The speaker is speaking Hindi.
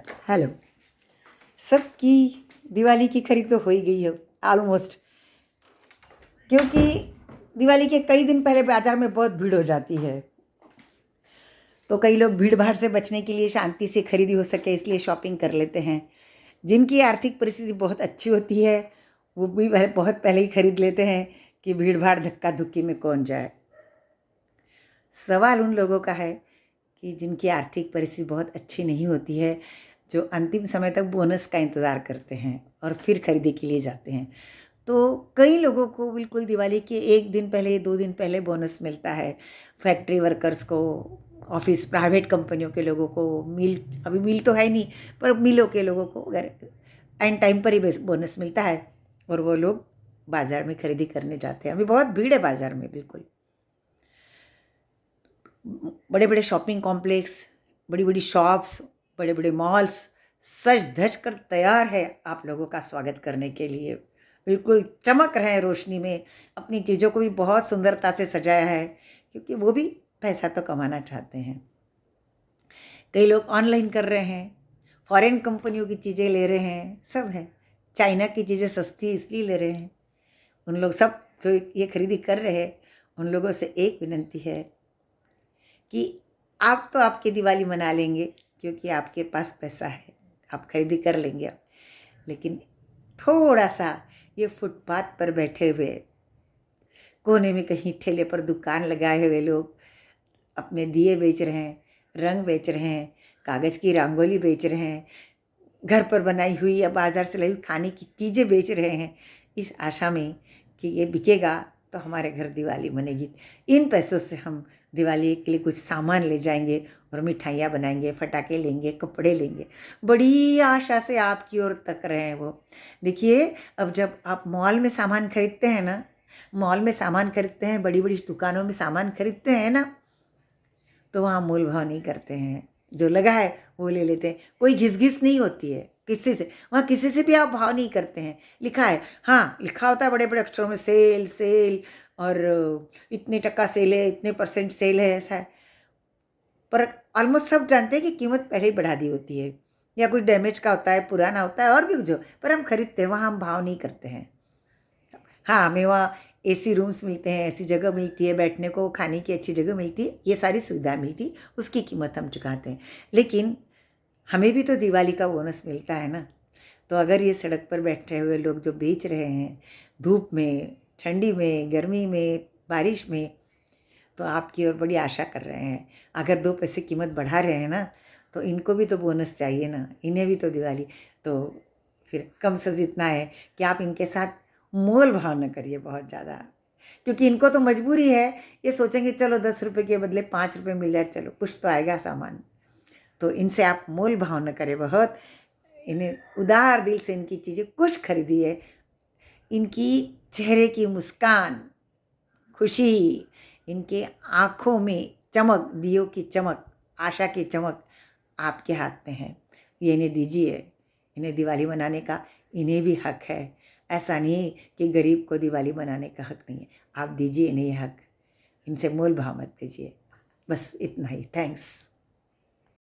हेलो। सबकी दिवाली की खरीद तो हो ही गई है ऑलमोस्ट, क्योंकि दिवाली के कई दिन पहले बाज़ार में बहुत भीड़ हो जाती है। तो कई लोग भीड़ भाड़ से बचने के लिए शांति से खरीदी हो सके इसलिए शॉपिंग कर लेते हैं। जिनकी आर्थिक परिस्थिति बहुत अच्छी होती है वो भी बहुत पहले ही खरीद लेते हैं कि भीड़ भाड़ धक्का धुक्की में कौन जाए। सवाल उन लोगों का है कि जिनकी आर्थिक परिस्थिति बहुत अच्छी नहीं होती है, जो अंतिम समय तक बोनस का इंतज़ार करते हैं और फिर खरीदी के लिए जाते हैं। तो कई लोगों को बिल्कुल दिवाली के 1 दिन पहले 2 दिन पहले बोनस मिलता है। फैक्ट्री वर्कर्स को, ऑफिस प्राइवेट कंपनियों के लोगों को, अभी मिल तो है नहीं पर मिलों के लोगों को अगर एंड टाइम पर ही बोनस मिलता है और वो लोग बाज़ार में खरीदी करने जाते हैं। अभी बहुत भीड़ है बाज़ार में। बिल्कुल बड़े बड़े शॉपिंग कॉम्प्लेक्स, बड़ी बड़ी शॉप्स, बड़े बड़े मॉल्स सज धज कर तैयार है आप लोगों का स्वागत करने के लिए। बिल्कुल चमक रहे हैं रोशनी में। अपनी चीज़ों को भी बहुत सुंदरता से सजाया है क्योंकि वो भी पैसा तो कमाना चाहते हैं। कई लोग ऑनलाइन कर रहे हैं, फॉरेन कंपनियों की चीज़ें ले रहे हैं, सब है। चाइना की चीज़ें सस्ती इसलिए ले रहे हैं। उन लोग सब जो ये खरीदी कर रहे हैं उन लोगों से एक विनती है कि आप तो आपकी दिवाली मना लेंगे क्योंकि आपके पास पैसा है, आप खरीदी कर लेंगे अब, लेकिन थोड़ा सा ये फुटपाथ पर बैठे हुए, कोने में कहीं ठेले पर दुकान लगाए हुए लोग अपने दिए बेच रहे हैं, रंग बेच रहे हैं, कागज़ की रंगोली बेच रहे हैं, घर पर बनाई हुई या बाज़ार से लाई हुई खाने की चीज़ें बेच रहे हैं, इस आशा में कि ये बिकेगा तो हमारे घर दिवाली बनेगी। इन पैसों से हम दिवाली के लिए कुछ सामान ले जाएंगे और मिठाइयाँ बनाएंगे, फटाके लेंगे, कपड़े लेंगे। बड़ी आशा से आपकी ओर तक रहे हैं वो। देखिए, अब जब आप मॉल में सामान खरीदते हैं ना, बड़ी बड़ी दुकानों में सामान खरीदते हैं ना, तो वहाँ मोल भाव नहीं करते हैं। जो लगा है वो ले लेते हैं। कोई घिस घिस नहीं होती है किसी से। वहाँ किसी से भी आप भाव नहीं करते हैं। लिखा है, हाँ लिखा होता है बड़े बड़े अक्षरों में सेल सेल, और इतने टका सेल है, इतने % सेल है, ऐसा है। पर ऑलमोस्ट सब जानते हैं कि कीमत पहले ही बढ़ा दी होती है, या कुछ डैमेज का होता है, पुराना होता है और भी जो, पर हम खरीदते हैं, वहाँ हम भाव नहीं करते हैं। हाँ, हमें वहाँ एसी रूम्स मिलते हैं, ऐसी जगह मिलती है बैठने को, खाने की अच्छी जगह मिलती है, ये सारी सुविधा मिलती, उसकी कीमत हम चुकाते हैं। लेकिन हमें भी तो दिवाली का बोनस मिलता है ना। तो अगर ये सड़क पर बैठे हुए लोग जो बेच रहे हैं धूप में, ठंडी में, गर्मी में, बारिश में, तो आपकी ओर बड़ी आशा कर रहे हैं। अगर 2 पैसे कीमत बढ़ा रहे हैं ना, तो इनको भी तो बोनस चाहिए ना, इन्हें भी तो दिवाली। तो फिर कम से इतना है कि आप इनके साथ मोल भाव न करिए बहुत ज़्यादा, क्योंकि इनको तो मजबूरी है। ये सोचेंगे चलो 10 रुपये के बदले 5 रुपये मिल जाए, चलो कुछ तो आएगा सामान। तो इनसे आप मोल भाव न करें बहुत। इन्हें उदार दिल से इनकी चीज़ें कुछ खरीदिए। इनकी चेहरे की मुस्कान, खुशी, इनके आँखों में चमक, दियों की चमक, आशा की चमक आपके हाथ में है। ये इन्हें दीजिए। इन्हें दिवाली मनाने का इन्हें भी हक है। ऐसा नहीं कि गरीब को दिवाली मनाने का हक नहीं है। आप दीजिए इन्हें ये हक। इनसे मोल भाव मत कीजिए। बस इतना ही। थैंक्स।